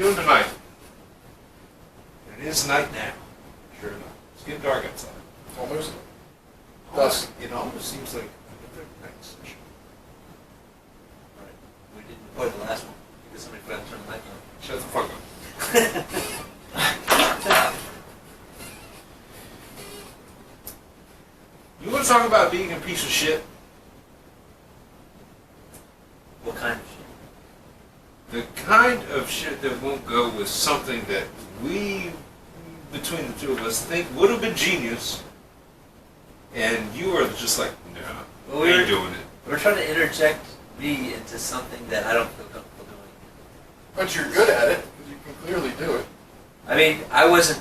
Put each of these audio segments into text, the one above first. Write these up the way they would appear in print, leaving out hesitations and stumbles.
you doing tonight? It is night now. Sure enough. It's getting dark outside. Almost. It almost seems like a night session. Right. We didn't record the last one because somebody forgot to turn the light on. Shut the fuck up. You want to talk about being a piece of shit? What kind of shit? The kind of shit that won't go with something that we, between the two of us, think would have been genius, and you are just like, no, Well, we ain't doing it. We're trying to interject me into something that I don't feel comfortable doing. But you're good at it, because you can clearly do it. I mean, I wasn't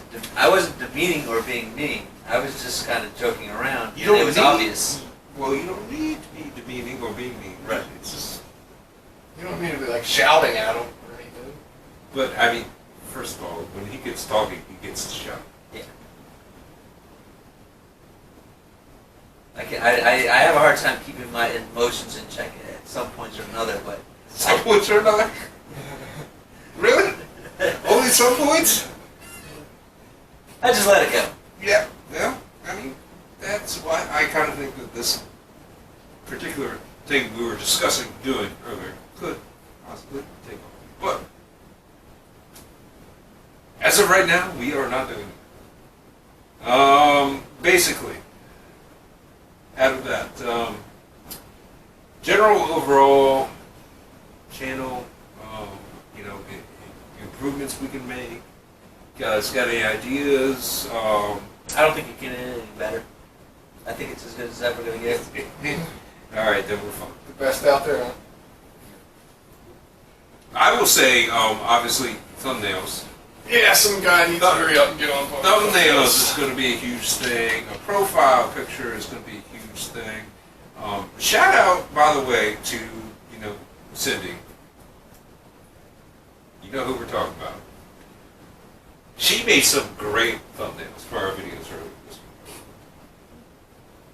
demeaning or being mean. I was just kind of joking around. You don't it was need, obvious. Well, you don't need to be demeaning or being mean. Right. It's just. You don't need to be like shouting at them or anything. But I mean, first of all, when he gets talking, he gets to shout. Yeah. I have a hard time keeping my emotions in check at some points or another, but Some points or another. Really? Only some points? I just let it go. Yeah. Yeah. I mean, that's why I kind of think that this particular thing we were discussing doing earlier could possibly take off. But as of right now, we are not doing it. Basically, out of that, general overall channel, improvements we can make. Guys, got any ideas? I don't think it can get any better. I think it's as good as it's ever going to get. All right, then we're fine. The best out there, huh? I will say, obviously, thumbnails. Yeah, some guy needs to hurry up and get on. Thumbnails is going to be a huge thing. A profile picture is going to be a huge thing. Shout out, by the way, to Cindy. You know who we're talking about. She made some great thumbnails for our videos earlier this week.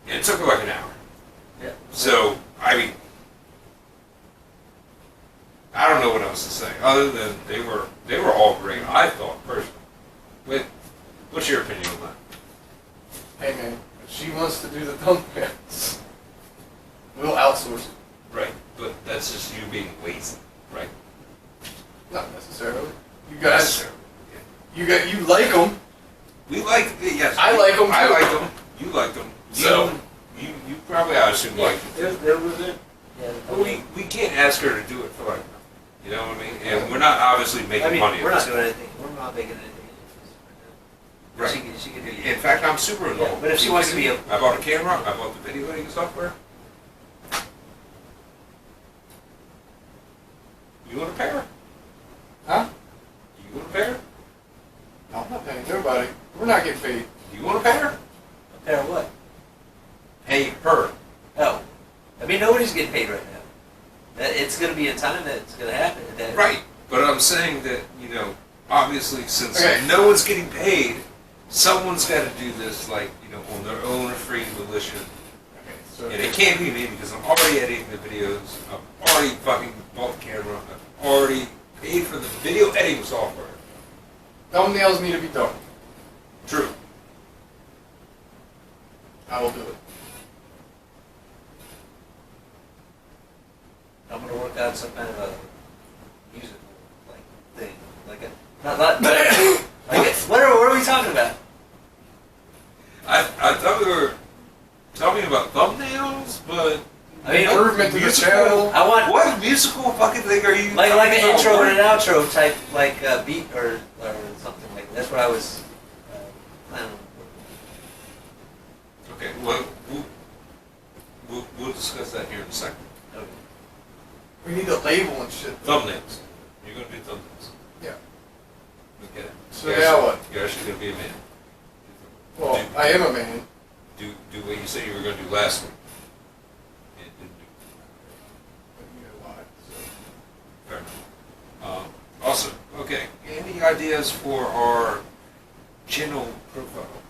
And it took her like an hour. Yeah. So, I mean, I don't know what else to say other than they were all great. I thought personally. What's your opinion on that? Hey man, if she wants to do the thumbnails, we'll outsource it. Right, but that's just you being lazy, right? Not necessarily. You guys, you like them. We like yes. I like them. I like them. You like them. So you probably I assume like them. There was it. Yeah. But we can't ask her to do it for like. You know what I mean? And we're not obviously making money. We're not doing anything. We're not making anything. Right. She can do it. In fact, I'm super involved. Yeah, but if she wants to be I bought a camera. I bought the video editing software. You want a pair? Huh? You want a pair? No, I'm not paying nobody. We're not getting paid. You want a pair? A pair of what? Pay her. Oh. I mean, nobody's getting paid right now. It's going to be a time that it's going to happen. Right. But I'm saying that, obviously since Okay. no one's getting paid, someone's got to do this, like, on their own free volition. Okay, so And it can't be me because I'm already editing the videos. I've already fucking bought the camera. I've already paid for the video editing software. thumbnails need to be done. True. I will do it. I'm going to work out some kind of a musical thing. What are we talking about? I thought we were talking about thumbnails, but I mean, improvement to the channel. I want what musical fucking thing are you like talking an about? intro and an outro type beat or something like that. That's what I was planning on. Okay, well, we'll discuss that here in a second. Okay. We need a label and shit. Thumbnails. You're going to do thumbnails. Yeah. Okay. So now what? You're actually going to be a man. Well, I am a man. Do what you said you were going to do last week. And didn't do. But you know why. Fair enough. Awesome. Okay. Any ideas for our channel profile?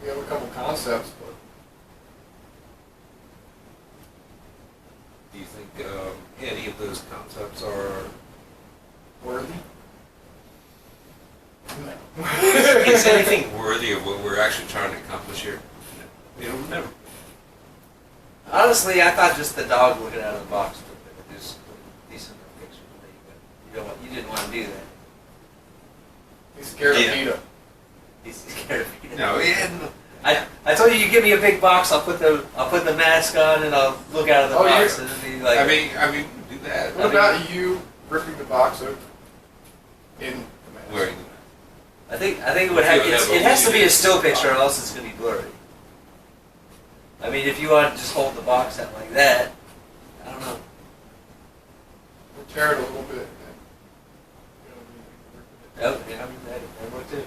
We have a couple concepts, but Do you think any of those concepts are. Worthy? No. Is anything worthy of what we're actually trying to accomplish here? No. You know, never. Honestly, I thought just the dog looking out of the box would produce a decent picture for me, but you didn't want to do that. He's scared Yeah. of PETA. He's scared of me. No, yeah. I told you give me a big box, I'll put the mask on and I'll look out of the box and it'll be like. I mean, do that. What about you ripping the box open in the mask? Wearing I think it would have. It has to be a still picture, or else it's gonna be blurry. I mean, if you want to just hold the box out like that, I don't know. We'll tear it a little bit. Oh, yeah, I mean that worked too.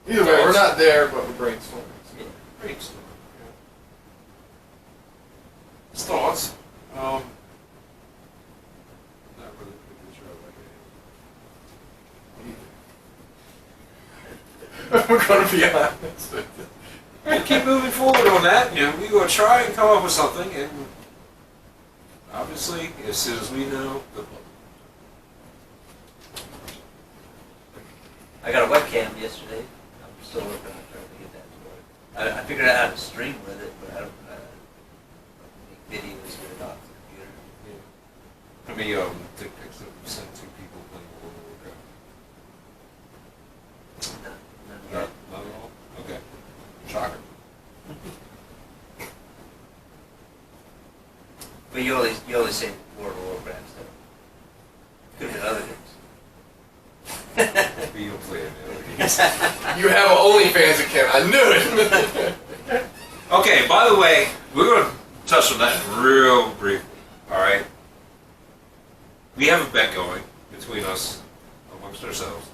Either way, we're not there, but we're brainstorming. So. brainstorm. Yeah. Thoughts? Not really putting this right We're going to be honest. We'll keep moving forward on that. You know, we will try and come up with something, and obviously, as soon as we know, I got a webcam yesterday. I'm still working on trying to get that to work. I figured out how to stream with it, but I don't make videos with it off the computer. how many dick pics that we sent to people playing World of Warcraft? None No, yet. not at all. Okay. Shocker. But you always say World of Warcraft stuff. Could have been other things. But you don't play it. You have an OnlyFans account. I knew it. Okay, by the way, we're going to touch on that real briefly, all right? We have a bet going between us, amongst ourselves.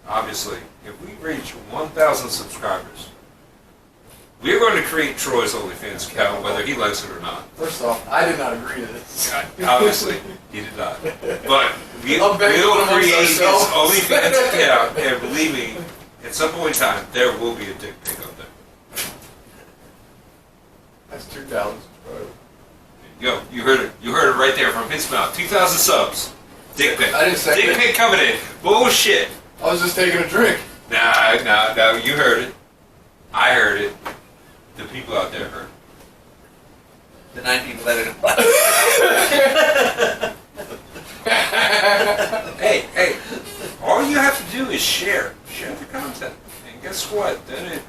Obviously, if we reach 1,000 subscribers, we're going to create Troy's OnlyFans account, whether he likes it or not. First off, I did not agree to this. Obviously, he did not. But I'll bet we'll amongst create his ourselves. OnlyFans account, and believe me, at some point in time, there will be a dick pic up there. That's 2,000 subscribers. Yo, you heard it. You heard it right there from his mouth. 2,000 subs. Dick pic. I didn't say Dick it. pic coming in. Bullshit. I was just taking a drink. Nah, you heard it. I heard it. The people out there heard it. The 9 people that are Hey, all you have to do is share the content. And guess what? Then it...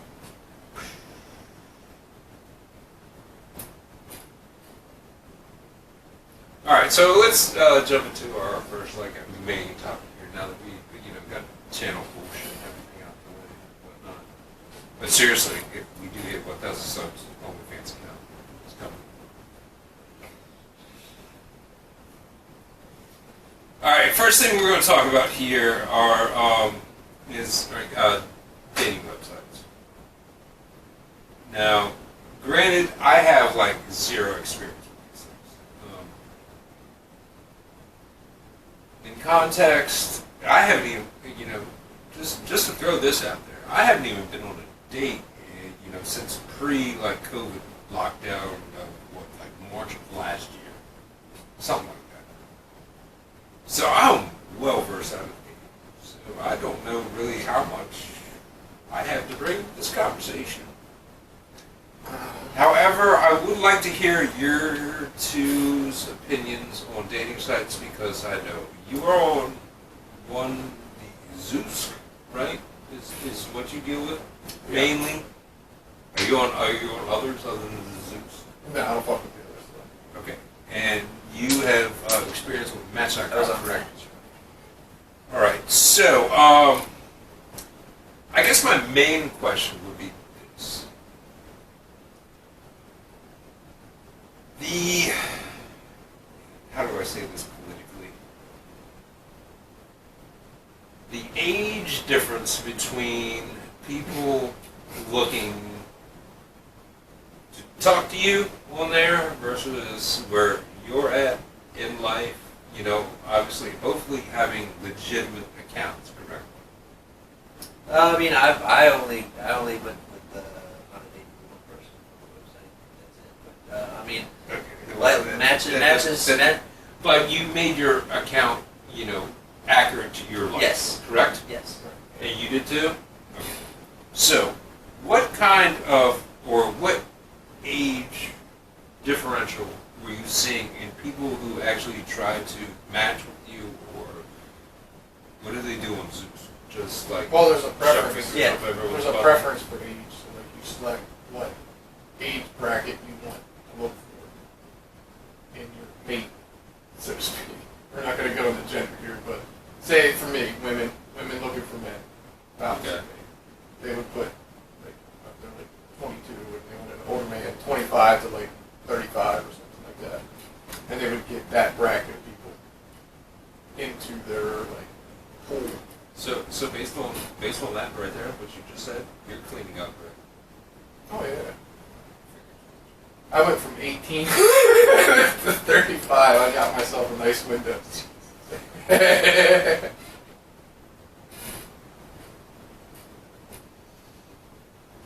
Alright, so let's jump into our first, main topic here, now that we, got channel bullshit and everything out the way and whatnot. But seriously, if we do hit 1,000 subs, OnlyFans account is coming. Alright, first thing we're going to talk about here is dating websites. Now, granted, I have zero experience with these things. In context, I haven't even, just to throw this out there, I haven't even been on a date, since pre-COVID lockdown of March of last year, something like that. So I'm well versed out of the game. So I don't know really how much I have to bring to this conversation. However, I would like to hear your two's opinions on dating sites because I know you are on one, the Zeus, right? Is what you deal with mainly. Are you on others other than the Zeus? No, I don't fuck with the other stuff. Okay. And you have experience with Match.com, correct? All right. So, I guess my main question would be this: how do I say this politically? The age difference between people looking to talk to you on there versus where you're at in life, obviously, hopefully having legitimate accounts, correct? I mean, I only went with on a date with one person on the website. That's it. matches. But you made your account, you know, accurate to your life. Yes. Correct? Yes. And you did too? Okay. So, what kind of, or what age differential were you seeing in people who actually tried to match with you, or what do they do on Zeus? Just like, Well, there's a shove preference. fingers Yeah. up everyone's There's a butt? preference for age, so like you select what age bracket you want to look for in your mate, so to speak. We're not going to go into gender here, but say for me, women looking for men, Okay. they would put like up to like 22, and they want an older man, 25 to like 35 or something like that, and they would get that bracket of people into their like pool. So based on that right there, what you just said, you're cleaning up, right? Oh yeah. I went from 18 to 35. I got myself a nice window.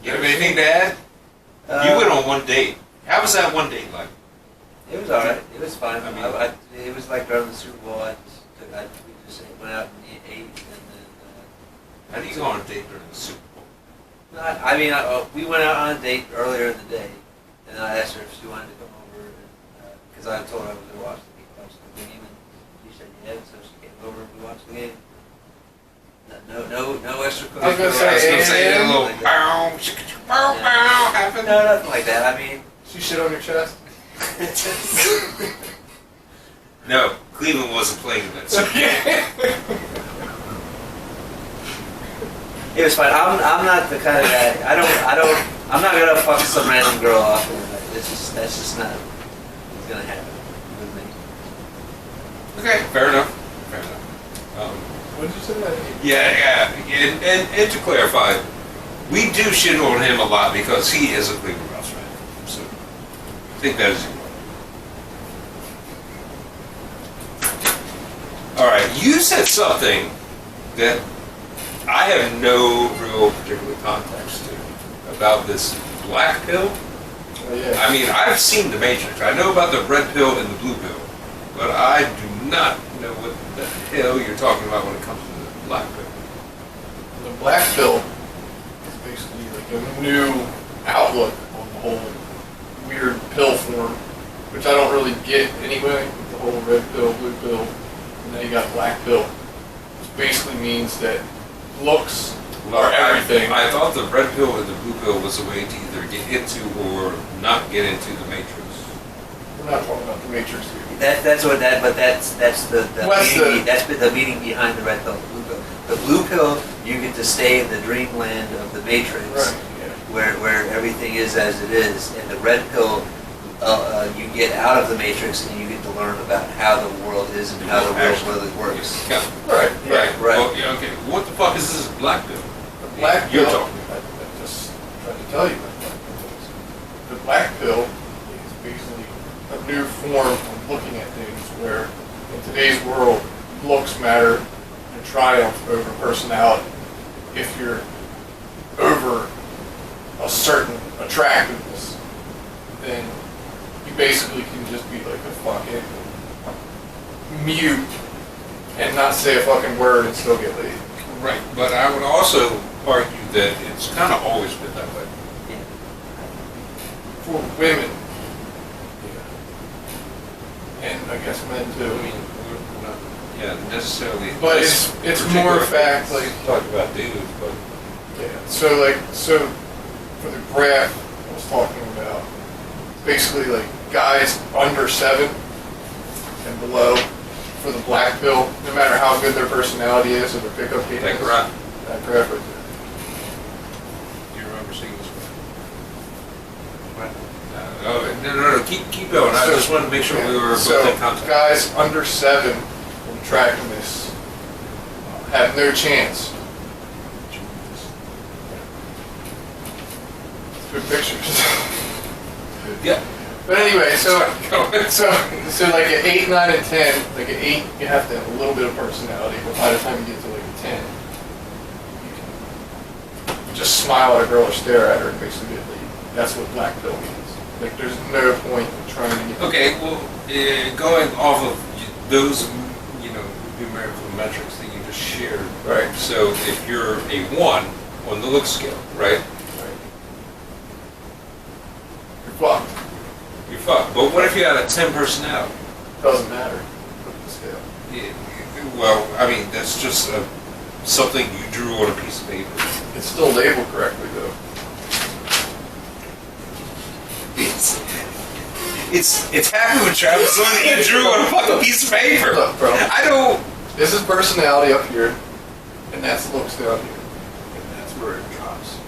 You have anything to add? You went on one date. How was that one date like? It was alright. It was fine. I mean- It was like during the Super Bowl. We just went out and ate, and then. How do you go on a date during the Super Bowl? We went out on a date earlier in the day, and then I asked her if she wanted to come over, because I told her I was going to watch the game, and she said yeah, so she came over and we watched the game. No extra cooking. I was gonna say, a little bow, bow, bow happened. No, nothing like that. I mean, She shit on your chest? No, Cleveland wasn't playing in that Super Bowl. it was fine. I'm not the kind of guy. I'm not gonna fuck some random girl off. That's just not what's gonna happen with me. Okay, fair enough. Fair enough. What did you say that? Yeah. And to clarify, we do shit on him a lot because he is a Cleveland Browns fan. So I think that is important. All right, you said something that I have no real particular context to about this black pill. Oh yeah. I mean, I've seen The Matrix. I know about the red pill and the blue pill, but I do not know what the hell you're talking about when it comes to the black pill. The black pill is basically like a new outlook on the whole weird pill form, which I don't really get anyway. The whole red pill, blue pill, and then you got black pill, which basically means that looks are everything. I thought the red pill and the blue pill was a way to either get into or not get into the Matrix. We're not talking about the Matrix here. That's the meaning. That's the meaning behind the red pill, and blue pill. The blue pill, you get to stay in the dreamland of the Matrix, Right. Yeah. where everything is as it is, and the red pill, you get out of the Matrix and you get to learn about how the world is and how the real world works. Yeah. Right. Right. Right. Well, yeah, okay. What the fuck is this black pill? The black You're pill. talking. I just tried to tell you what the black pill is. The black pill is basically a new form of looking at things where in today's world looks matter and triumph over personality. If you're over a certain attractiveness, then you basically can just be like a fucking mute and not say a fucking word and still get laid. Right. But I would also argue that it's kind of always been that way. For women. And I guess men I too. mean, we're not, necessarily. But it's more fact, like, talk about dudes, but yeah. So for the graph I was talking about, basically like guys under 7 and below for the black pill, no matter how good their personality is or their pickup game that is. graph. That graph right there. Do you remember seeing this one? No. Keep going. I just wanted to make sure we were So both in contact. guys under 7 from attractiveness have no chance. Good pictures. Yeah. But anyway, so like at 8, 9, and 10, like at 8 you have to have a little bit of personality, but by the time you get to like a 10, you can just smile at a girl or stare at her and basically get laid. That's what black pill means. Like, there's no point in trying to get... Okay, well, going off of those, numerical metrics that you just shared. Right. So if you're a 1 on the look scale, right? You're fucked. You're fucked. But what if you had a 10 personality? Doesn't matter. Look at the scale. Well, I mean, that's just something you drew on a piece of paper. It's still labeled correctly, though. It's happy with Travis something you drew on a fucking piece of paper. Look, bro. I don't. This is personality up here, and that's looks down here. And that's where it drops.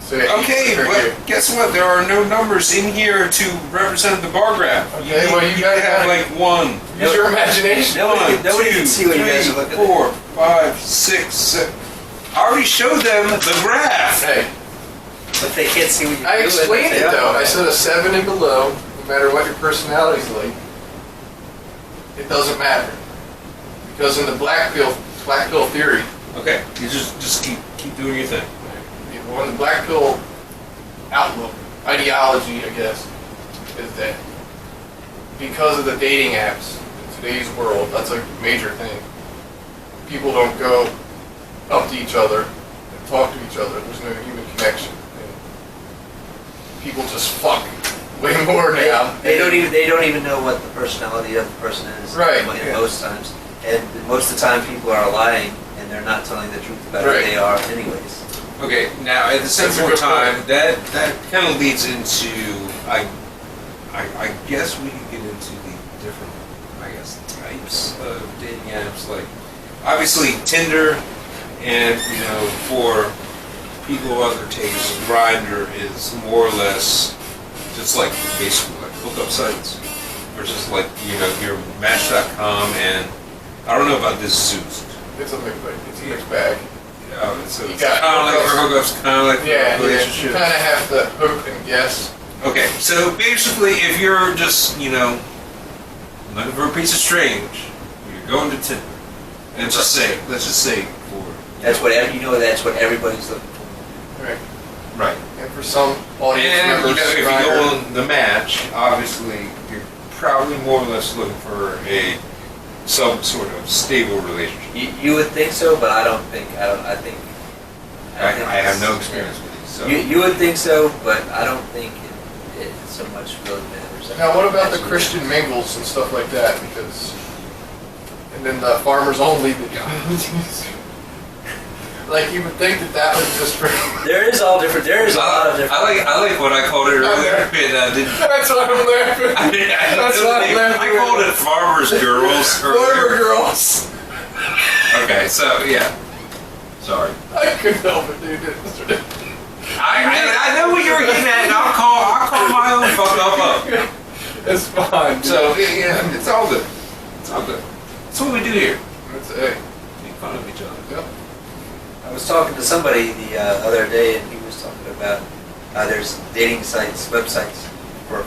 So, Okay, but guess what? There are no numbers in here to represent the bar graph. Okay, well, you gotta have like 1. use your imagination. Nobody 1, can 2, see what you guys are 3, looking at. 4, 5, 6, 7. I already showed them the graph. Hey, But they can't see what you're I doing. explained it though. I said a 7 and below, no matter what your personality's like, it doesn't matter. Because in the black pill theory, Okay, you just keep doing your thing. on the black pill outlook, ideology, I guess, is that because of the dating apps in today's world, that's a major thing. People don't go up to each other and talk to each other. There's no human connection. And people just fuck way more now. They don't even know what the personality of the person is. Right, In yeah. most times, and most of the time, people are lying and they're not telling the truth about who Right. they are, anyways. Okay, now at the same That's a point in good time, point. that kind of leads into I guess we could get into the different types of dating apps, like obviously Tinder, and for people of other tastes, Grindr is more or less just like basically like hookup sites versus like your Match.com, and I don't know about this Zeus. It's a mixed bag. So You it's got kind of like for hookups, kind of like for Yeah, you relationships. kind of have to hope and guess. Okay, so basically, if you're just, looking for a piece of strange, you're going to Tinder. And let's just say for... That's what that's what everybody's looking for. Right. Right. And for some audience And, members, if you Grindr- go on the match, obviously, you're probably more or less looking for some sort of stable relationship. You would think so, but I don't think. I think I have no experience with these, so... You would think so, but I don't think it so much really matters. Now, what about the Actually, Christian mingles and stuff like that? Because, and then the farmers only. Like you would think that was just for. There is all different. There is a lot of different. I like what I called it earlier, and didn't... That's what I'm laughing. That's what I'm laughing. I called it farmers girls Farmer earlier. girls. Okay, so yeah. Sorry. I couldn't help it, dude. I know what you were getting at, and I'll call my own fuck up. It's fine. Dude. So yeah, it's all good. It's all good. That's what we do here. It's hey. Make fun of each other. Yep. I was talking to somebody the other day, and he was talking about there's dating sites, websites for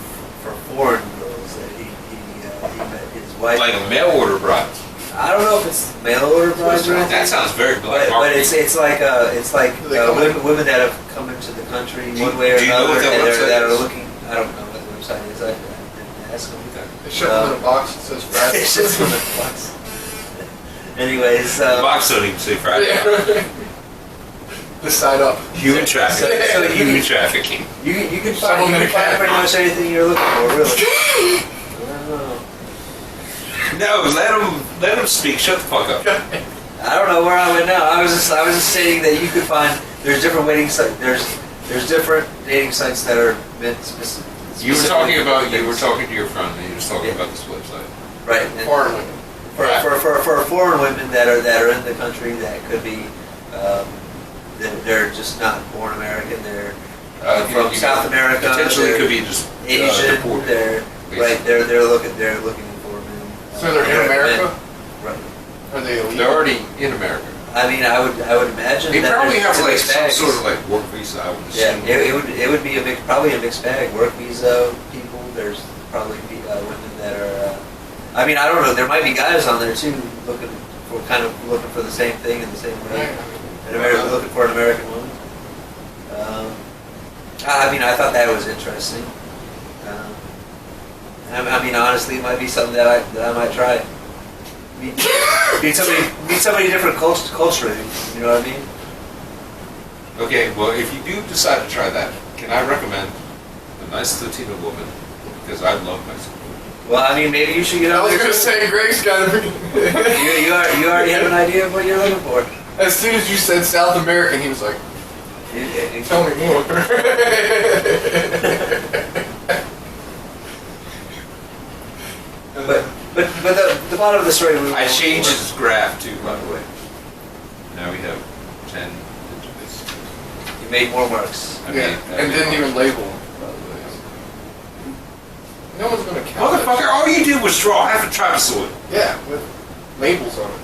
foreign girls that he met his wife. Like a mail order bride. I don't know if it's mail order brides or anything. That sounds very black. But it's like women that have come into the country one way or do you know another, what that and website that are is? looking. I don't know what the website is. I didn't ask them. They shove them in a box that says Friday. It's just in the box. Anyways, The box don't even say Friday. Yeah. The side up. Human trafficking. So you- Human trafficking. you can Someone find in a cat pretty box. much anything you're looking for, really. I don't know. No, let him speak. Shut the fuck up. I don't know where I went now. I was just stating that you could find there's different waiting sites. There's different dating sites that are meant specific. You were talking to your friend, and you were talking Yeah. about this website. right and Foreign women. for foreign women that are in the country that could be they're just not born American. They're from South America. Potentially they're could be just Asian. deported. They're right. They're looking for men. So they're in America? Men. Right. Are they illegal? They're already in America. I mean, I would imagine They that probably there's have like mixed some bags. sort of like work visa. I would Yeah, assume. it would be probably a mixed bag. Work visa people. There's probably women that are. I mean, I don't know. There might be guys on there too looking for the same thing in the same way. Looking for an American woman. I mean, I thought that was interesting. I mean, honestly, it might be something that I might try. Meet somebody different culturally. You know what I mean? Okay, well, if you do decide to try that, can I recommend a nice Latina woman? Because I love Mexican women. Well, I mean, maybe you should get I over was there. gonna say Greg's got to. You already have an idea of what you're looking for. As soon as you said South American, he was like, "Tell me more." But the bottom of the story. I changed his graph too, by the way. Now we have 10 digits. You made more marks. I Yeah, and didn't even label them, by the way. No one's gonna count. Motherfucker, all you did was draw half a trapezoid. Yeah, with labels on it.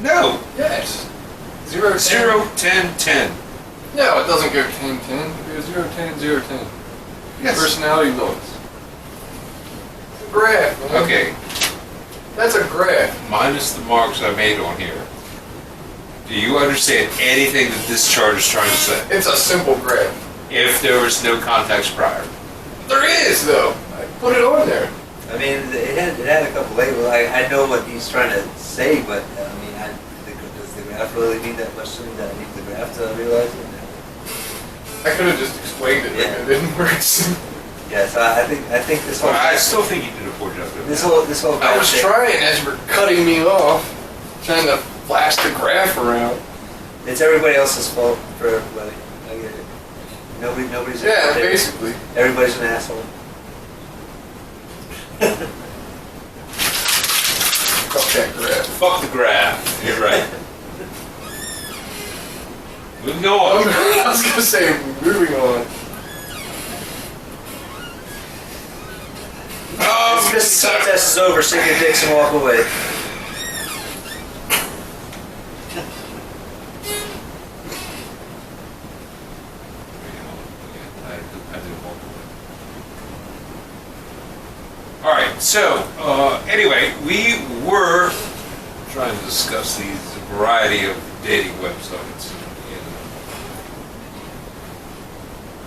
No. Yes. 0, 10. 0, 10, 10. No, it doesn't go 10, 10. It goes 0, 10, 0, 10. Yes. Personality looks. It's a graph, man. Okay, That's a graph. minus the marks I made on here. Do you understand anything that this chart is trying to say? It's a simple graph. If there was no context prior. There is, though. I put it on there. I mean, it had a couple labels. I know what he's trying to say, but I mean, does the graph really mean that much to me that I need the graph to realize it? I could have just explained it, Yeah. but it didn't work. Yeah, so I think this whole I still think you did a poor job doing this that. whole I graph was thing- trying as you were cutting me off, trying to flash the graph around. It's everybody else's fault for everybody. I get it. Nobody's. Yeah, basically. Everybody's an asshole. Fuck that graph. Fuck the graph. You're right. Moving on. I was gonna say, moving on. This contest is over. Sing your dicks and walk away. Alright, so, anyway, we were trying to discuss these variety of dating websites.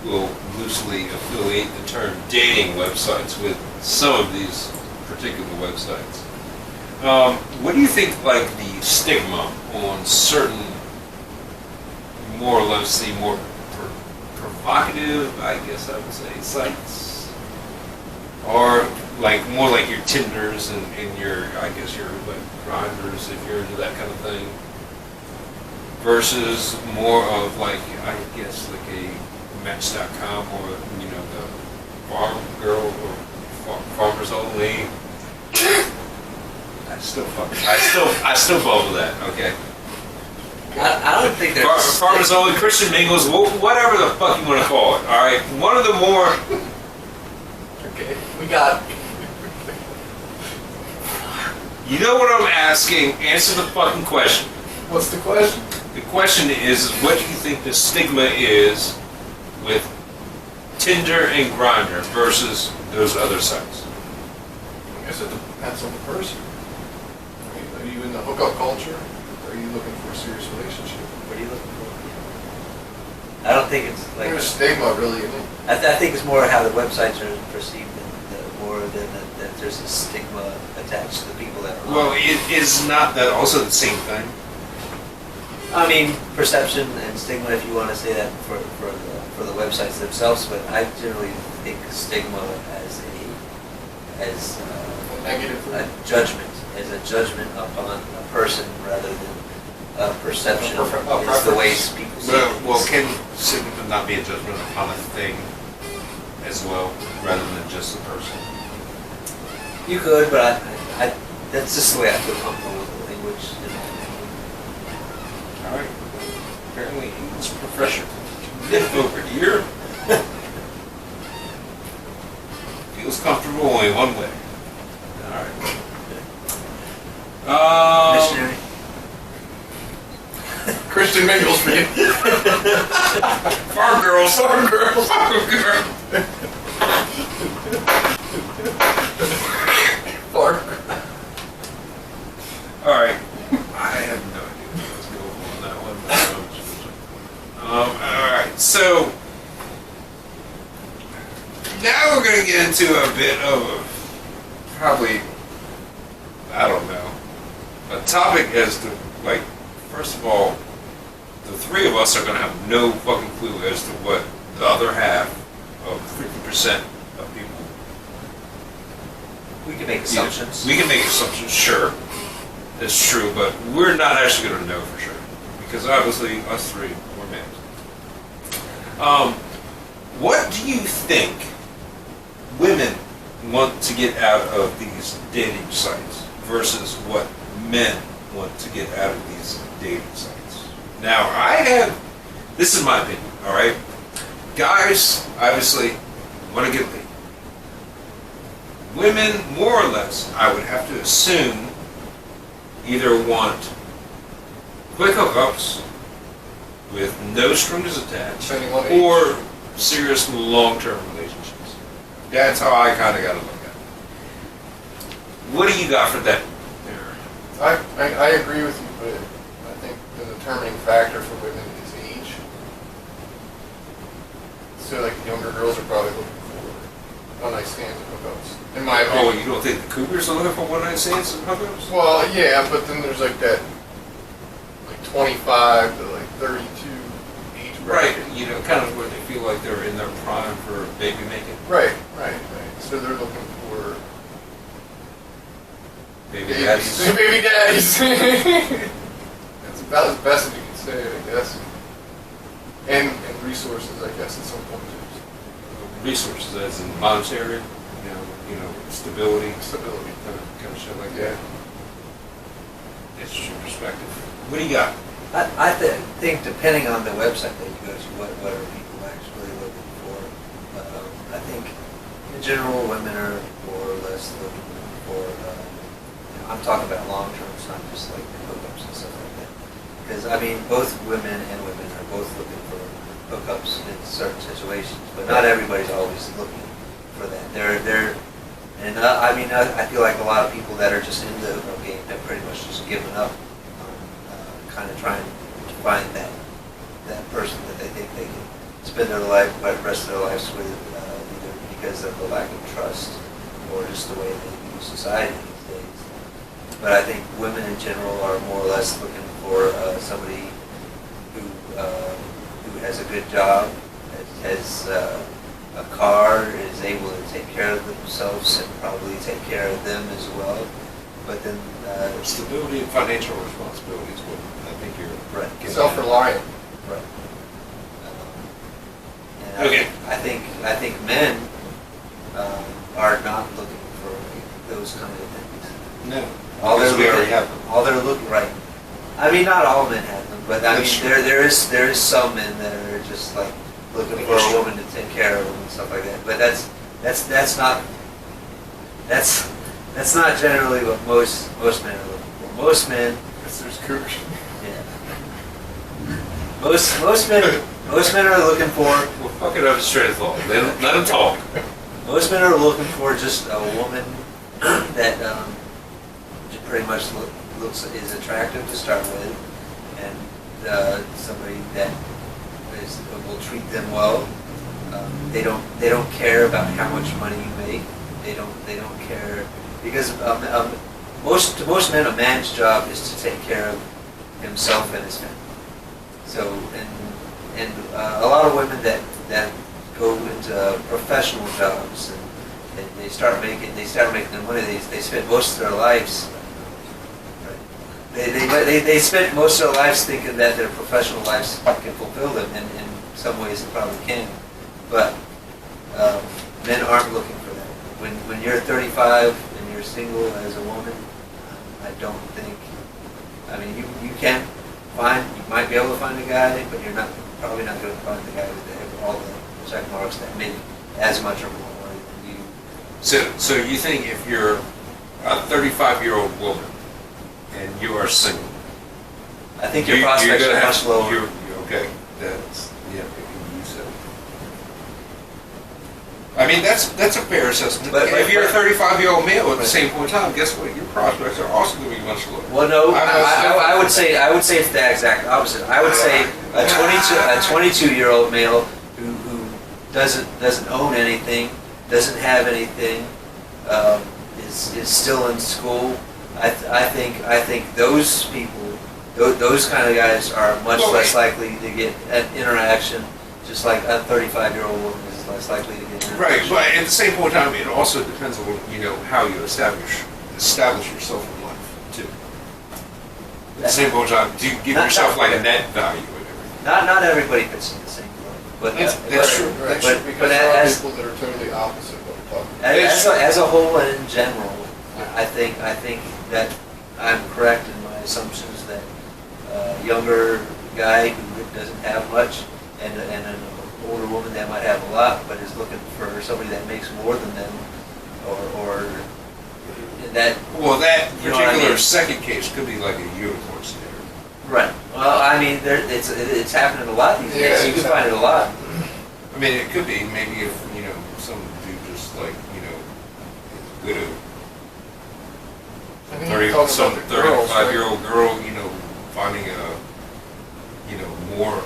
And we'll loosely affiliate the term dating websites with some of these particular websites. What do you think, like, the stigma on certain, more or less, the more provocative, I guess I would say, sites? Or like more like your Tinders and your, I guess your like Grinders, if you're into that kind of thing, versus more of like, I guess like a Match.com or, you know, the Farm Girl or Farmers Only. I still bubble that, okay? I don't think there's Farmers Only, Christian Mingles, whatever the fuck you want to call it, alright? One of the more, Okay, we got it. you know what I'm asking, answer the fucking question. What's the question? The question is what do you think the stigma is with Tinder and Grindr versus those other sites? I guess it depends on the person. I mean, are you in the hookup culture? Or are you looking for a serious relationship? What are you looking for? I don't think it's like. There's stigma, really, in it. I think it's more how the websites are perceived more than that there's a stigma attached to the people that are on. Well, is not that also the same thing? I mean, perception and stigma, if you want to say that for the websites themselves, but I generally think stigma as A negative thing. as a judgment upon a person rather than a perception A is the preference. ways people see Well, things. can stigma not be a judgment upon a thing as well, rather than just a person? You could, but I that's just the way I feel comfortable with the language. All right. Apparently, English professor Nick over here feels comfortable only one way. All right. Missionary. Christian Mingles for you. Farm girls. Farm girls. Farm girl. Farm. All right. I have no idea what's going on that one. All right. So Now we're going to get into a bit of probably, I don't know, a topic as to, like, first of all, the three of us are going to have no fucking clue as to what the other half of 50% of people. We can make assumptions. We can make assumptions, sure. It's true, but we're not actually going to know for sure. Because obviously, us three, we're men. What do you think women want to get out of these dating sites versus what men want to get out of these dating sites? Now, this is my opinion, alright? Guys, obviously, want to get laid. Women, more or less, I would have to assume, either want quick hookups with no strings attached, Depending on age. or serious long-term relationships. That's how I kind of got to look at it. What do you got for that there? I agree with you, but I think the determining factor for women is age. So like younger girls are probably looking for one-night stands and hookups. In my Oh, opinion. you don't think the cougars are looking for one-night stands and hookups? Well, yeah, but then there's like that, like 25 to like 32 age Right, bracket. you know, kind of where they feel like they're in their prime for baby making. Right. So they're looking for Baby babies. daddies. Baby daddies. That's about as best as you can say it, I guess. And resources, I guess, at some point. Resources, as in monetary, you know, stability, Stability. kind of shit like Yeah. that. That's just your perspective. What do you got? I think depending on the website that you go to, what are people actually looking for? I think in general, women are more or less looking for. I'm talking about long term, it's not just like hookups and stuff like that. Because I mean, both women and women are both looking for hookups in certain situations, but not everybody's always looking for that. I feel like a lot of people that are just in the hookup game have pretty much just given up kind of trying to find that person that they think they can spend their life, the rest of their lives with, either because of the lack of trust or just the way they view society these days. But I think women in general are more or less looking for somebody who has a good job, has a car, is able to take care of themselves and probably take care of them as well. But then Stability and financial responsibility is what I think you're right. getting at. Self-reliant. Right. And Okay. I think men are not looking for those kind of things. No. All Because they're we looking, already have them. all they're looking right. I mean, not all men have them, but I That's mean, true. there is some men that are just like looking for That's a true. woman to take care of them and stuff like that. But that's not generally what most men are looking for. Most men. Because there's cougars. Yeah. Most men are looking for. Well, fuck it up straight as thought. Let them talk. Most men are looking for just a woman that pretty much is attractive to start with, and somebody that will treat them well. They don't care about how much money you make. They don't care because to most men, a man's job is to take care of himself and his family. So and a lot of women that go into professional jobs and they start making their money. They spend most of their lives. They spend most of their lives thinking that their professional lives can fulfill them, and in some ways it probably can. But men aren't looking for that. When you're 35 and you're single as a woman, I don't think. I mean, you might be able to find a guy, but you're probably not going to find the guy with all the check marks that make as much or more money than you. So you think if you're a 35-year-old woman and you are single, I think your prospects are much lower. You're okay. That's you said. I mean, that's a fair assessment. But if you're a 35-year-old male at the same point in time, guess what? Your prospects are also going to be much lower. Well, no, I I would say it's the exact opposite. I would say a 22-year-old male who doesn't own anything doesn't have anything, is still in school. I think those people, those kind of guys are much less likely to get an interaction. Just like a 35-year-old woman is less likely to get an Right, interaction. but at the same point in time, it also depends on how you establish yourself in life too. At the same point in time, do you give yourself like a net value and everything? Not everybody fits in the same boat. But That's true. Right, But- because but there are as- people that are totally opposite what we're talking about. as a whole and in general, I think that I'm correct in my assumptions that a younger guy who doesn't have much and an older woman that might have a lot but is looking for somebody that makes more than them or that. Well, that You know what I particular mean? second case could be like a unicorn scenario. Right. Well, I mean, it's happening a lot these Yeah, days. You can find it a lot. I mean, it could be maybe if some dude just like widow, I think you're talking some about the girls, right? 35-year-old girl, finding a more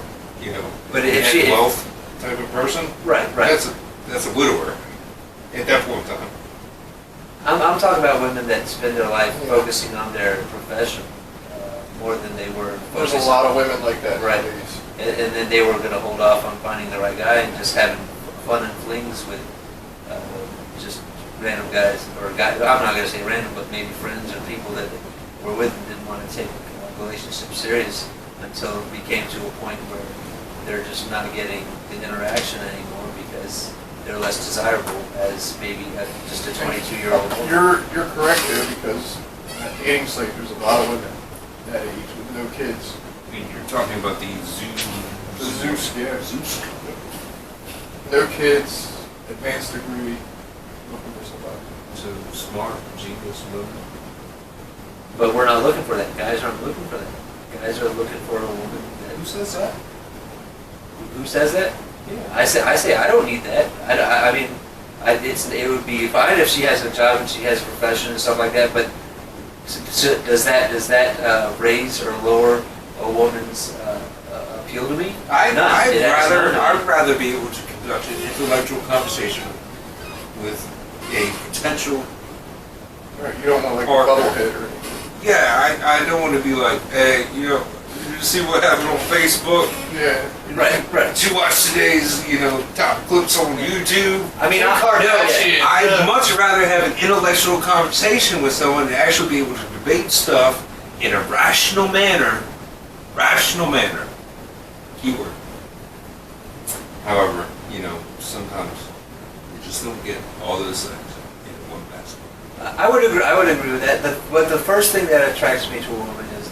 But if net she- wealth type of person. Right. That's a widower at that point in time. I'm talking about women that spend their life focusing on their profession more than they were There's focusing. a lot of women like that Right. nowadays. And then they were going to hold off on finding the right guy and just having fun and flings with just random guys or guys. I'm not going to say random, but maybe friends or people that were with and didn't want to take a relationship serious until it became to a point where they're just not getting the interaction anymore because they're less desirable as maybe just a 22-year-old woman. You're correct there because at the dating site there's a lot of women that age with no kids. I mean, you're talking about the The Zeus, yeah. Zeus. No kids, advanced degree, looking for somebody. So smart, genius, woman. But we're not looking for that. Guys aren't looking for that. Guys are looking for a woman that. Who says that? Who says that? Yeah. I say I don't need that. I mean, it would be fine if she has a job and she has a profession and stuff like that. But does that raise or lower a woman's appeal to me? I'd It has none. I'd rather be able to conduct an intellectual conversation with a potential. Right, you don't want like a Partner. bubblehead or anything. Yeah, I don't want to be like, hey, did you see what happened on Facebook? Yeah. Right. Did you watch today's, top clips on YouTube? I mean, I'd much rather have an intellectual conversation with someone and actually be able to debate stuff in a rational manner. Rational manner. Keyword. However, sometimes you just don't get all those things in one basket. I would agree with that. But the first thing that attracts me to a woman is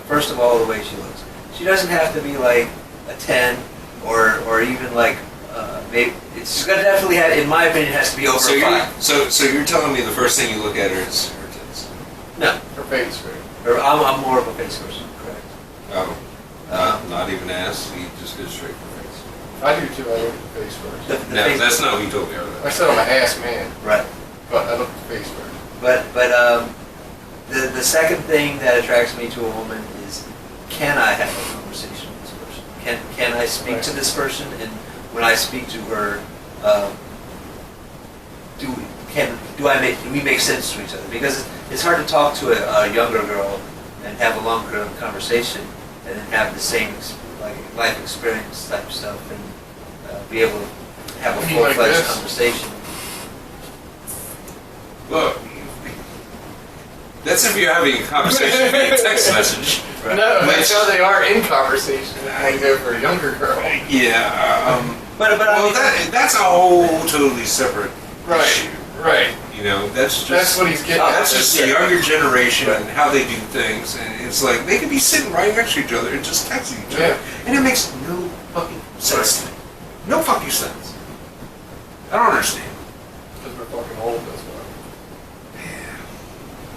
first of all, the way she looks. She doesn't have to be like a 10 or even like maybe it's gonna definitely have, in my opinion, it has to be over a 5. So you're telling me the first thing you look at her is her tits? No, Her face, right? or I'm more of a face person, correct? Oh, not even ass. You just go straight for face. I do too, I look at the face first. The No, face- that's not what you told me earlier. I said I'm an ass man, right. but I look at the face first. But the second thing that attracts me to a woman is, can I have a conversation with this person? Can I speak to this person? And when I speak to her, do we make sense to each other? Because it's hard to talk to a younger girl and have a longer conversation and then have the same life experience type stuff and be able to have a You mean like full-fledged this? conversation. Look, that's if you're having a conversation via text message. Right. No, that's how they are in conversation when you go for a younger girl. Yeah. But I Well, mean, that's a whole totally separate Right, issue. right. That's just That's what he's getting Oh, at. that's just the younger generation and how they do things, and it's like they could be sitting right next to each other and just texting each other, Yeah. and it makes no fucking sense to me. No fucking sense. I don't understand. Because we're fucking old, that's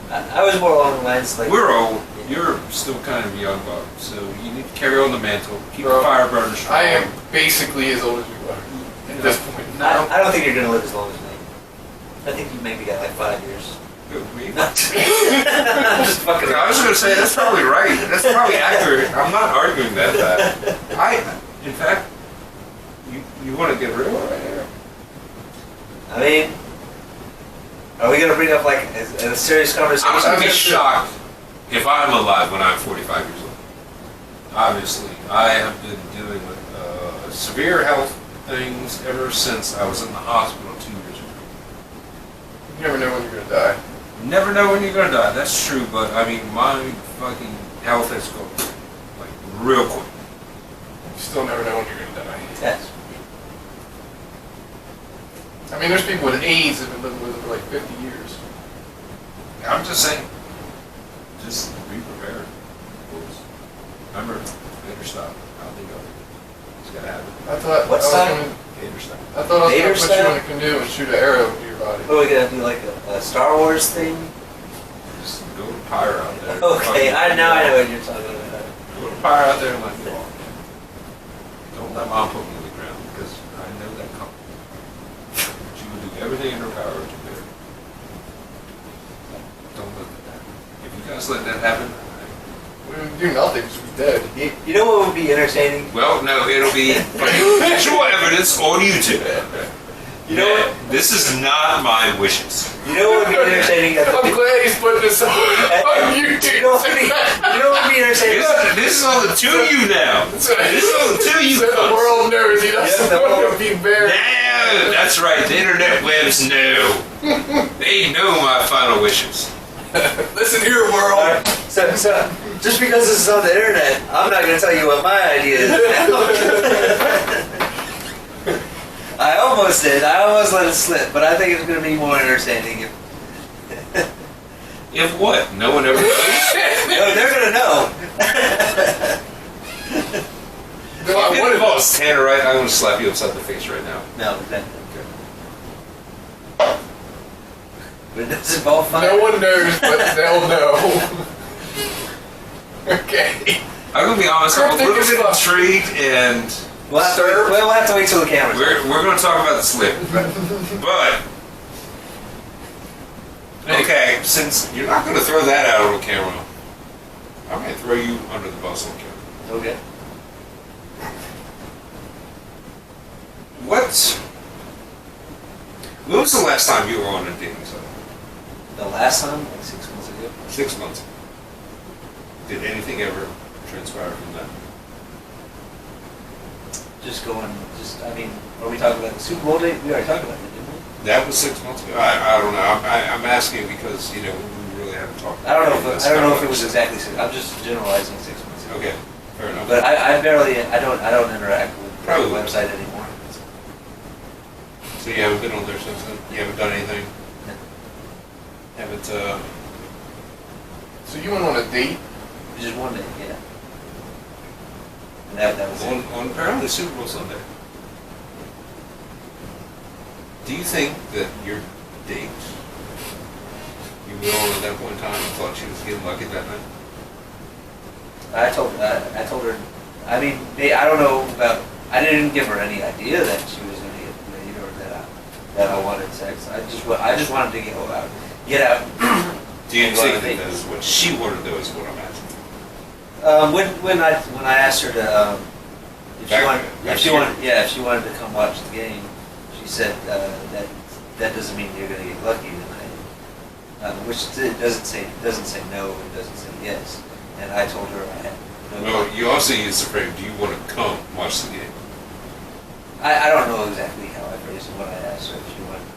why. I was more along the lines like We're old. You're still kind of young, Bob, so you need to carry on the mantle. Keep Bro, the fire burning strong. I am basically as old as you are at this point. I don't think you're gonna live as long as me. I think you maybe got like 5 years. Who, me? I'm just fucking. I was going to say that's probably right. That's probably accurate. I'm not arguing that. In fact, you want to get rid of it right here. I mean, are we going to bring up like a serious conversation? I'm going to be shocked if I'm alive when I'm 45 years old. Obviously, I have been dealing with severe health things ever since I was in the hospital 2 years ago. You never know when you're gonna die. Never know when you're going to die. That's true, but I mean, my fucking health has gone like real quick. You still never know when you're gonna die. Yes. I mean, there's people with AIDS that have been living with it for like 50 years. I'm just saying, just be prepared. Remember, Vader style. I'll think of it. It's gotta happen. I thought What I was style? gonna, Vader style. I thought I was Vader gonna put style? you in a canoe and shoot an arrow into your body. What are we going to do, like a Star Wars thing? Just go to Pyre out there. Okay, now I know what you're talking about. Go to Pyre out there and let me walk. Don't let Mom put me on the ground because I know that coming. She will do everything in her power to bear. Don't let that happen. If you guys let that happen, We would do nothing, just be dead. You know what would be entertaining? well, no, it'll be visual evidence on YouTube. You know what? This is not my wishes. You know what would be entertaining? I'm glad he's putting this on YouTube. You know what would be entertaining? This is on the two of you now. This is on the two of you. So the cunts. world knows he doesn't Yeah, the want to be buried. No, that's right. The internet webs know. They know my final wishes. Listen here, world. So just because this is on the internet, I'm not going to tell you what my idea is. I almost did. I almost let it slip, but I think it's going to be more entertaining if. If what? No one ever knows? No, they're going to know. No, I If it wanted involves Tanner, right? I'm going to slap you upside the face right now. No, that. But it doesn't involve fire. No one knows, but they'll know. Okay. I'm going to be honest. I'm a Cryptic little as bit fuck. intrigued, and We'll have to wait till the camera's on. we're going to talk about the slip. But okay, since you're not going to throw that out on camera, I'm going to throw you under the bus on camera. Okay. When was the last time you were on a dating site? The last time, like 6 months ago. 6 months ago. Did anything ever transpire from that? I mean, are we talking about the Super Bowl date? We already talked about that, didn't we? That was 6 months ago. I don't know. I'm asking because we really haven't talked. I don't know about if this it was exactly 6. I'm just generalizing 6 months ago. Okay, fair enough. But I don't interact with the Probably. website anymore. So you haven't been on there since then? You haven't done anything? Haven't, So you went on a date? Just one day, yeah. And that was it. on apparently Super Bowl Sunday. Do you think that your date you went on at that point in time thought she was getting lucky that night? I told her. I mean, I don't know about. I didn't give her any idea that she was going to get laid or that I wanted sex. I just wanted to get out. Do you and go on a think date. that is what she wanted to do? Is what I'm asking. When I asked her to if she wanted to come watch the game, she said that doesn't mean you're going to get lucky tonight, which it doesn't say no, it doesn't say yes. And I told her I had no. Well, you also used the phrase, "Do you want to come watch the game?" I don't know exactly how I phrased it when I asked her if she wanted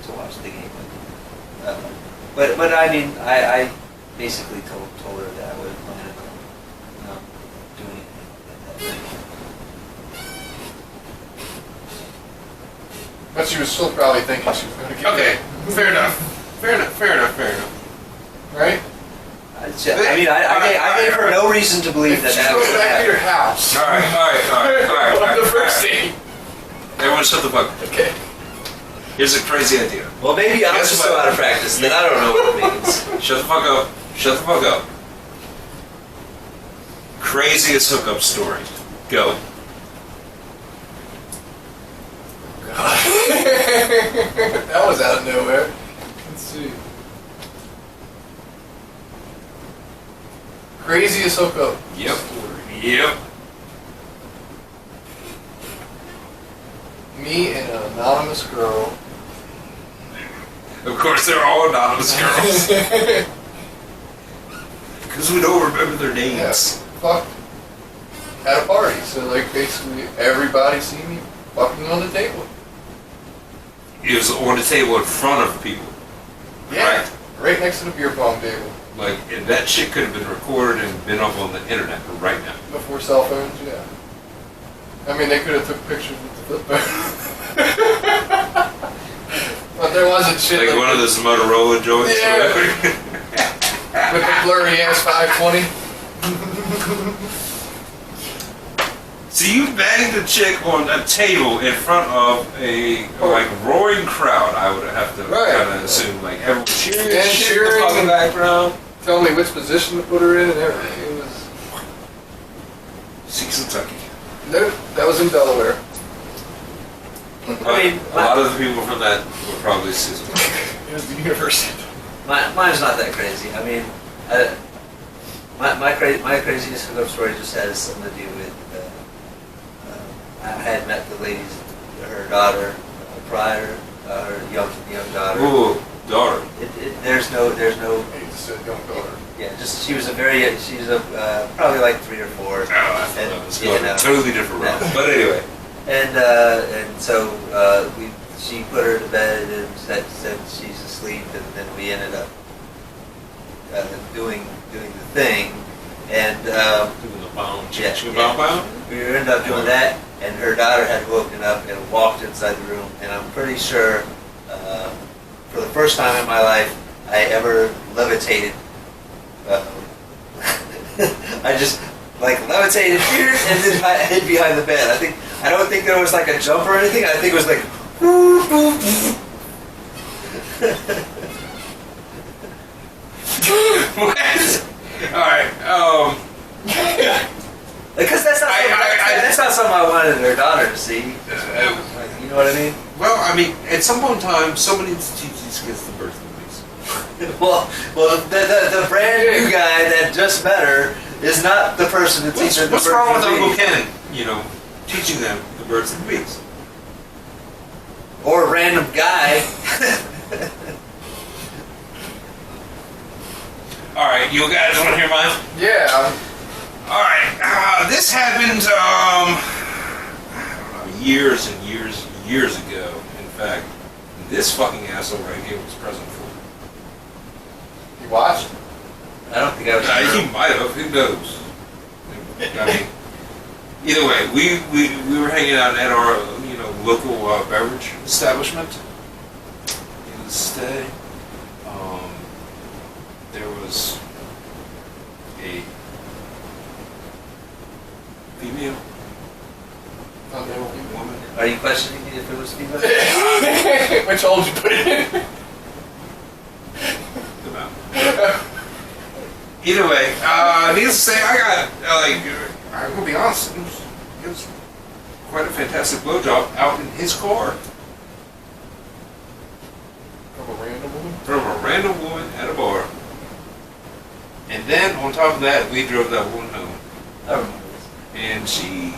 to watch the game. But I mean, I basically told her that I wasn't planning on doing anything like that night. But she was still probably thinking she was going to get Okay, laid. fair enough. Right? I gave her no reason to believe that She's that was going going to back to your happen. house. All right. On the first date. Everyone, shut the fuck up. Okay. Here's a crazy idea. Well, maybe I'm Guess just what? so out of practice that I don't know what it means. Shut the fuck up. Shut the fuck up. Craziest hookup story. Go. That was out of nowhere. Let's see. Craziest hookup Yep. story. Yep. Me and an anonymous girl Of course, they're all anonymous girls. Because we don't remember their names. Yeah, fuck. At a party, so like basically everybody see me fucking on the table. It was on the table in front of people. Yeah, Right? right next to the beer pong table. Like, and that shit could have been recorded and been up on the internet right now. Before cell phones, yeah. I mean, they could have took pictures with the flip phone. But there wasn't shit Like one of those Motorola joints. Yeah. Or whatever. with the blurry ass 520. So you banged a chick on a table in front of a like roaring crowd. I would have to Right. kind of assume like everyone cheering, And shit cheering. in the fucking background. Tell me which position to put her in and everything. It was She's Kentucky. no, that was in Delaware. But I mean, a lot of the people from that were probably Susan. It was the university. Mine's not that crazy. I mean, my craziest hookup story just has something to do with. I had met the lady's, her daughter prior, her young daughter. Ooh, daughter. There's no. I just said young daughter. Yeah, just she's probably like 3 or 4. Oh, I thought that was And, going you know, a totally different route. no. But anyway. And so she put her to bed and said she's asleep, and then we ended up doing the thing, and Doing the bound, yeah. We ended up doing that, and her daughter had woken up and walked inside the room, and I'm pretty sure for the first time in my life I ever levitated. I just like levitated here and then I hid behind the bed. I don't think there was like a jump or anything. I think it was like. What? Alright, Because that's not something I wanted her daughter to see. Like, you know what I mean? well, I mean, at some point in time, somebody needs to teach these kids the birth of the beast. Well, the brand new guy that just met her is not the person to teach her the What's birth wrong of with the Uncle beast. Ken, teaching them the birth of the beast? Or a random guy. Alright, you guys want to hear mine? Yeah. Alright, this happened, I don't know, years and years and years ago. In fact, this fucking asshole right here was present for it. You watched? I don't think I was. He might have, who knows? I mean, either way, we were hanging out at our, local beverage establishment in the stay. There was a female woman. Are you questioning me if it was female? Which hole did you put it in? The mouth. Either way, needless to say, I got, I'm gonna be honest, it was quite a fantastic blowjob out in his car From a random woman? from a random woman at a bar. And then, on top of that, we drove that woman home. I remember this. And she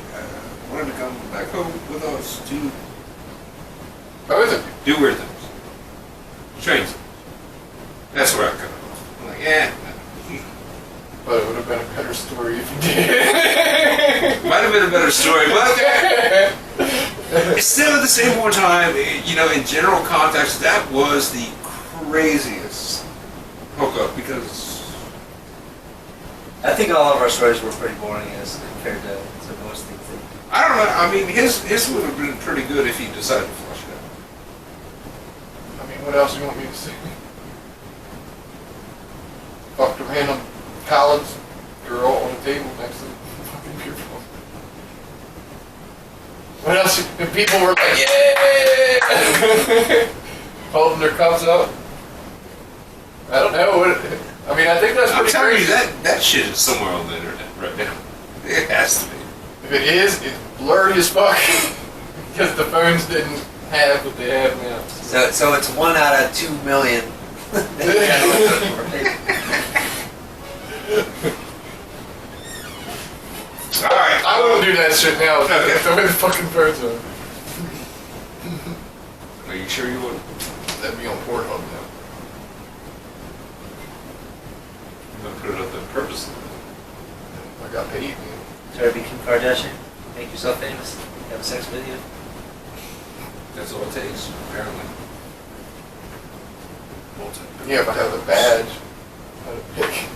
wanted to come back home with us to How is it? do weird things. Strange things. That's where I cut it off. I'm like, But it would have been a better story if you did. might have been a better story, but it's still at the same point in time, in general context, that was the craziest hookup because I think all of our stories were pretty boring as compared to most things. I don't know. I mean, his would have been pretty good if he decided to flush it out. I mean, what else do you want me to say? Fucked a random college girl on a table next to the fucking beer pong. What else? And people were like, yeah! Holding their cups up. I don't know. I mean, I think that's I'm pretty telling you, crazy. that shit is somewhere on the internet right now. It has to be. If it is, it's blurry as fuck. Because the phones didn't have what they have now. So it's 1 out of 2 million. Alright. I wouldn't do that shit now. Okay. Throw the fucking phones on. Are you sure you wouldn't? That'd be on Pornhub now. I'm gonna put it up there purposely. I got paid. Try to be Kim Kardashian. Make yourself famous. Have a sex video. That's all it takes, apparently. Yeah, if I have a badge, I'd pick.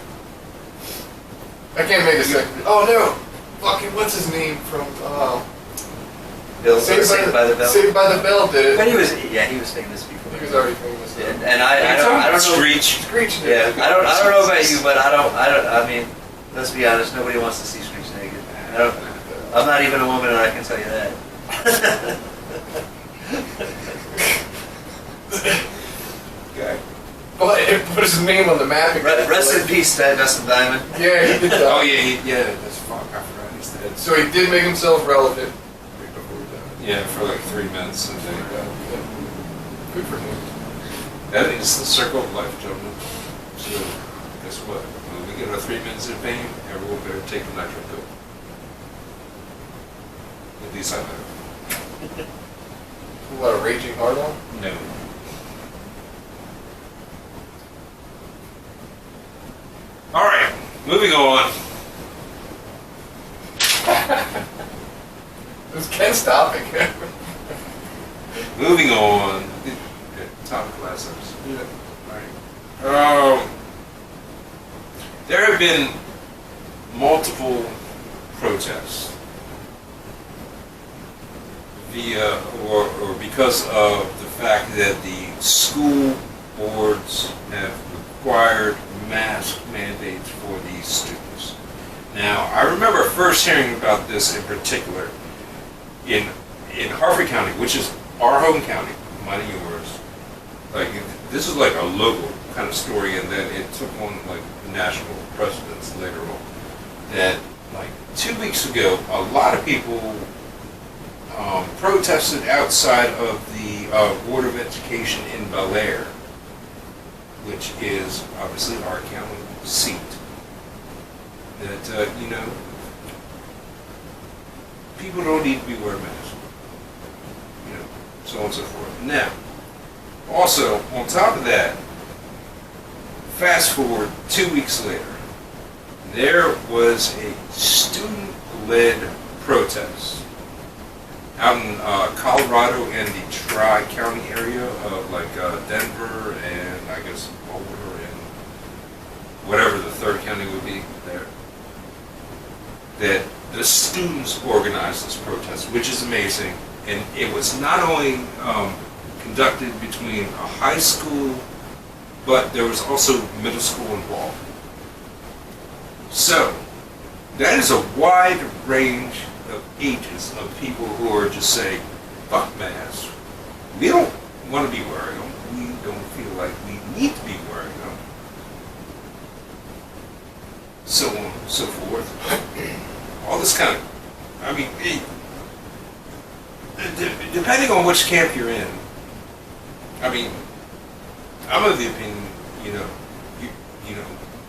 I can't make a second. Oh no! Fucking what's his name from Bill Saved by the Bell. Saved by the Bell did it. But he was famous before. He was already famous. Yeah, and I don't know. Screech. Screech. Yeah, I don't know about you, but I mean, let's be honest. Nobody wants to see Screech naked. I'm not even a woman, and I can tell you that. Okay. But it put his name on the map again. Rest in peace, Dustin Diamond. Yeah, he did that. Oh yeah, that's fuck. I forgot he's dead. So he did make himself relevant. Right before he died. Yeah, for like 3 minutes. And then, Good for him. that is the circle of life, gentlemen. So guess what? When we get our 3 minutes of fame, everyone better take the nitro pill. At least I better. A lot of raging hard on. No. All right, moving on. It was Ken's topic. Moving on. Top class episode. Yeah. All right. There have been multiple protests via or because of the fact that the school boards have required mask mandates for these students. Now, I remember first hearing about this in particular in Harford County, which is our home county, mine and yours. Like, this is like a local kind of story, and then it took on like national precedence later on. That like 2 weeks ago, a lot of people protested outside of the Board of Education in Bel Air, which is obviously our county seat. That people don't need to be wearing masks, so on and so forth. Now, also on top of that, fast forward 2 weeks later, there was a student-led protest out in Colorado and the Tri-County area of like Denver and I guess Boulder and whatever the third county would be there. That the students organized this protest, which is amazing. And it was not only conducted between a high school, but there was also middle school involved. So, that is a wide range of ages of people who are just saying, fuck masks. We don't want to be wearing them. We don't feel like we need to be wearing them. So on and so forth. All this kind of, I mean, depending on which camp you're in, I mean, I'm of the opinion,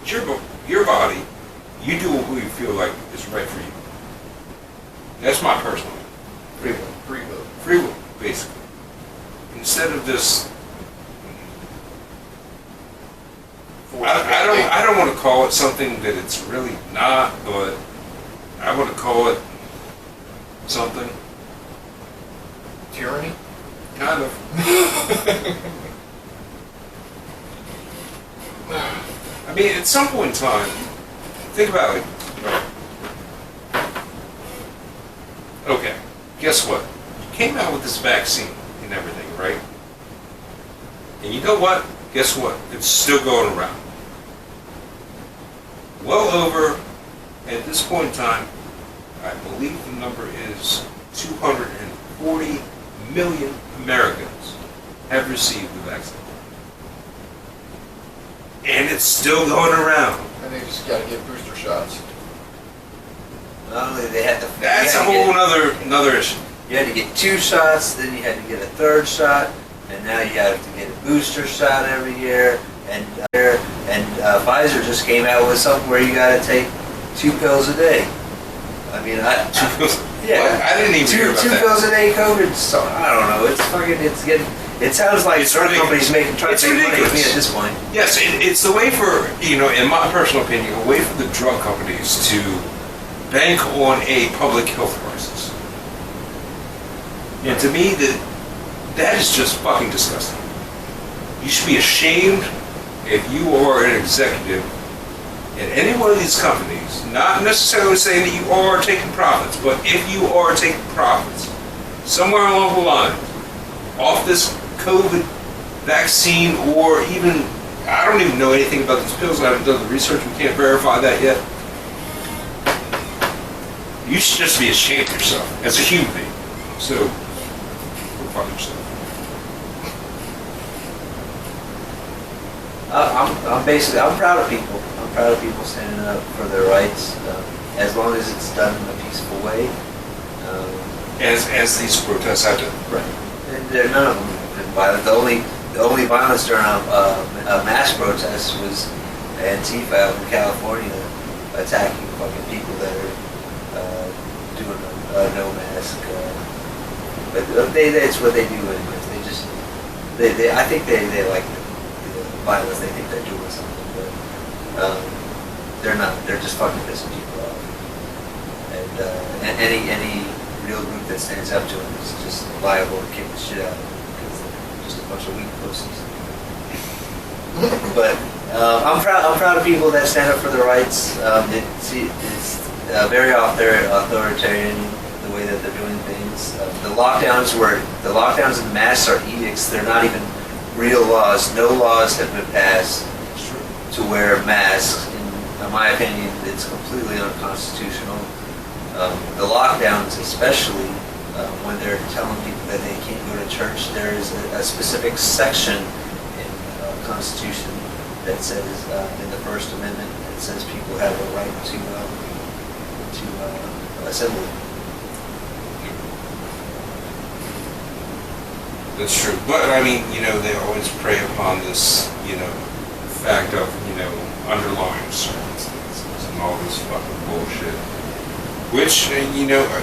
it's your body, you do what you feel like is right for you. That's my personal Free will. Free will. free will, basically. Instead of this, I don't want to call it something that it's really not, but I want to call it something. Tyranny? Kind of. I mean, at some point in time, think about it. Okay, guess what? You came out with this vaccine and everything, right? And you know what? Guess what? It's still going around. Well over, at this point in time, I believe the number is 240 million Americans have received the vaccine. And it's still going around. And they just got to get booster shots. Not only they had to. That's a whole another issue. You had to get 2 shots, then you had to get a 3rd shot, and now you have to get a booster shot every year. And Pfizer just came out with something where you got to take 2 pills a day. I mean, 2 pills. Yeah, What? I didn't even hear about two that. pills a day COVID. So I don't know. It's getting. It sounds like It's drug ridiculous. companies trying It's to make money with me ridiculous. at this point. Yes, it's the way for, in my personal opinion, a way for the drug companies to bank on a public health crisis. And to me, that is just fucking disgusting. You should be ashamed if you are an executive at any one of these companies, not necessarily saying that you are taking profits, but if you are taking profits somewhere along the line off this COVID vaccine, or even, I don't even know anything about these pills, I haven't done the research, we can't verify that yet. You should just be ashamed of yourself as a human being. So, go fuck yourself. I'm proud of people. I'm proud of people standing up for their rights, as long as it's done in a peaceful way. As these protests have done. Right. And none of them have been violent. The only violence during a mass protest was Antifa out in California attacking fucking people that are doing a no mask. But it's what they do anyways. I think they like the violence. They think they're doing something, but they're not. They're just fucking pissing people off. And any real group that stands up to them is just liable to kick the shit out of them because they're just a bunch of weak pussies. But I'm proud of people that stand up for their rights. It's very authoritarian the way that they're doing things. The lockdowns and the masks are edicts. They're not even real laws. No laws have been passed to wear masks. In my opinion, it's completely unconstitutional. The lockdowns, especially when they're telling people that they can't go to church, there is a specific section in the Constitution that says, in the First Amendment, it says people have a right to assembly. That's true. But, I mean, they always prey upon this, fact of, underlying circumstances and all this fucking bullshit. Which,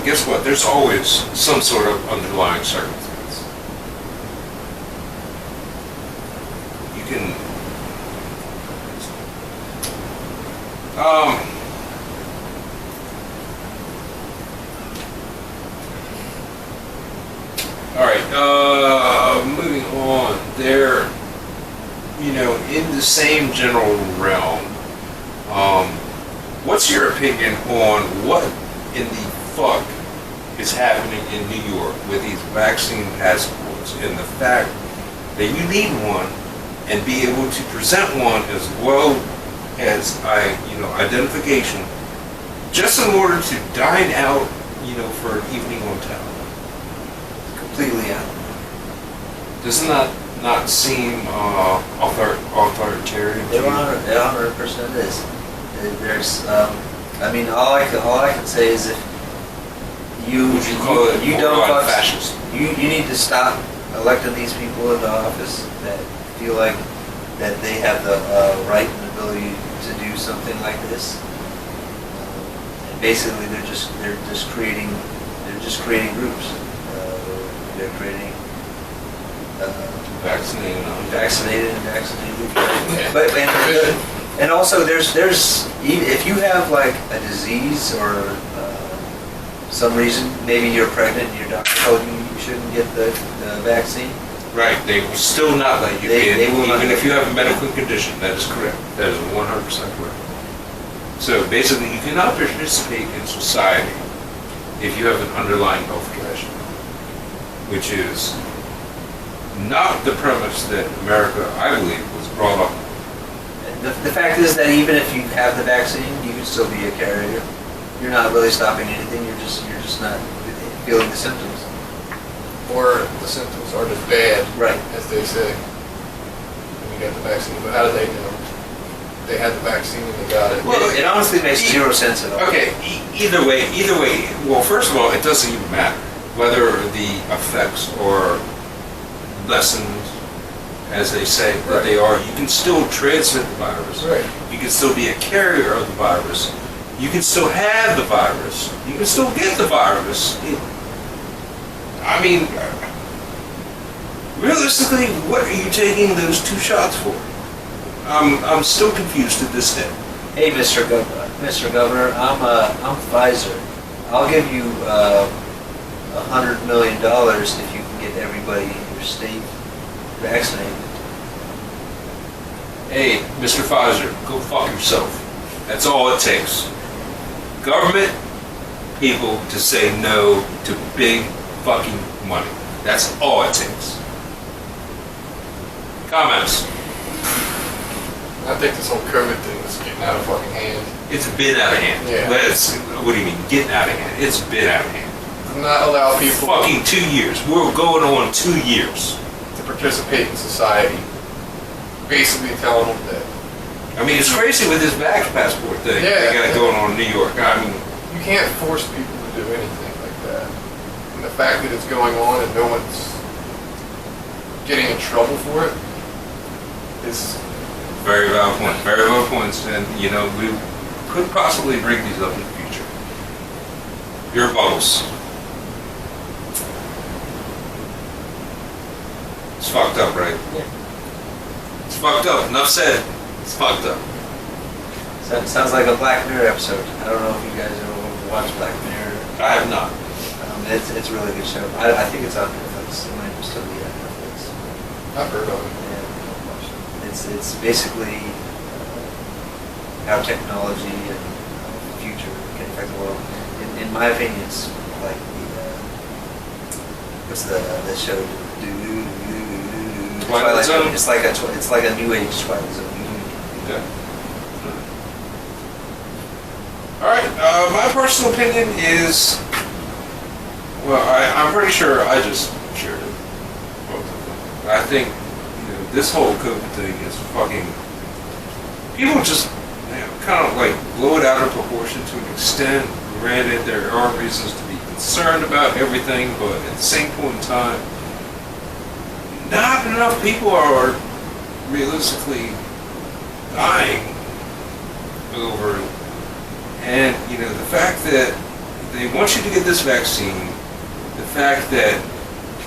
guess what? There's always some sort of underlying circumstance. You can... Alright, moving on. They're, in the same general realm, what's your opinion on what in the fuck is happening in New York with these vaccine passports and the fact that you need one and be able to present one as well as identification just in order to dine out, for an evening on town? Completely out. Doesn't that not seem authoritarian? They 100% is. There's, all I can say is if Would you call it you don't borderline fucks, fascist? you need to stop electing these people into office that feel like that they have the right and ability to do something like this. And basically, they're just creating groups. They're creating Vaccinated and vaccinated. Yeah. But and also there's if you have like a disease or some reason, maybe you're pregnant and your doctor told you shouldn't get the vaccine. Right, they will still not let you They in, will not even let if you you have a medical condition. That is correct. That is 100% correct. So basically, you cannot participate in society if you have an underlying health condition, which is not the premise that America, I believe, was brought up. The fact is that even if you have the vaccine, you can still be a carrier. You're not really stopping anything. You're just not feeling the symptoms. Or the symptoms aren't as bad Right. as they say when you got the vaccine. But how do they know? They had the vaccine and they got it. Well, It honestly makes zero sense at all. Okay, either way, well, first of all, it doesn't even matter whether the effects are lessened, as they say, that they are. You can still transmit the virus. Right. You can still be a carrier of the virus. You can still have the virus. You can still get the virus. realistically, what are you taking those 2 shots for? I'm still confused to this day. Hey, Mr. Governor, I'm Pfizer. I'll give you $100 million if you can get everybody in your state vaccinated. Hey, Mr. Pfizer, go fuck yourself. That's all it takes. Government people to say no to big fucking money. That's all it takes. Comments? I think this whole COVID thing is getting out of fucking hand. It's been out of hand. Yeah. What do you mean, getting out of hand? It's been out of hand. Do not allow people Fucking 2 years. We're going on 2 years. to participate in society. Basically telling them that I mean, it's crazy with this back passport thing they got going on in New York. I mean, you can't force people to do anything like that. And the fact that it's going on and no one's getting in trouble for it is very valid point. Very valid points. And, you know, we could possibly bring these up in the future. Your bubbles. It's fucked up, right? Yeah. It's fucked up. Enough said. It's fucked up. Sounds like a Black Mirror episode. I don't know if you guys ever watched Black Mirror. I have not. It's a really good show. I think it's on Netflix. It might still be on Netflix. I've heard of it. Yeah, it's basically how technology and the future can affect the world. In my opinion, it's like what's the show? Twilight Zone? It's like a new age Twilight Zone. Okay. All right. My personal opinion is, well, I'm pretty sure I just shared it. Both of them. I think this whole COVID thing is fucking. People just kind of like blow it out of proportion to an extent. Granted, there are reasons to be concerned about everything, but at the same point in time, not enough people are realistically dying over it. And, the fact that they want you to get this vaccine, the fact that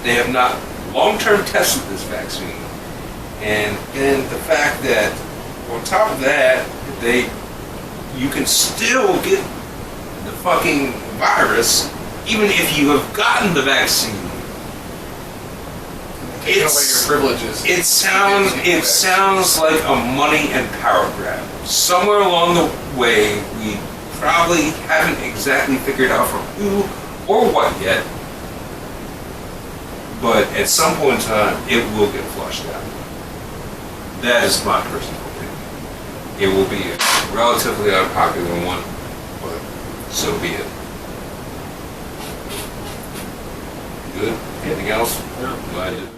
they have not long-term tested this vaccine, and then the fact that on top of that, you can still get the fucking virus even if you have gotten the vaccine. Taking away your privileges. It sounds like a money and power grab. Somewhere along the way, we probably haven't exactly figured out from who or what yet, but at some point in time, it will get flushed out. That is my personal opinion. It will be a relatively unpopular one, but so be it. Good? Anything else? No. Glad you.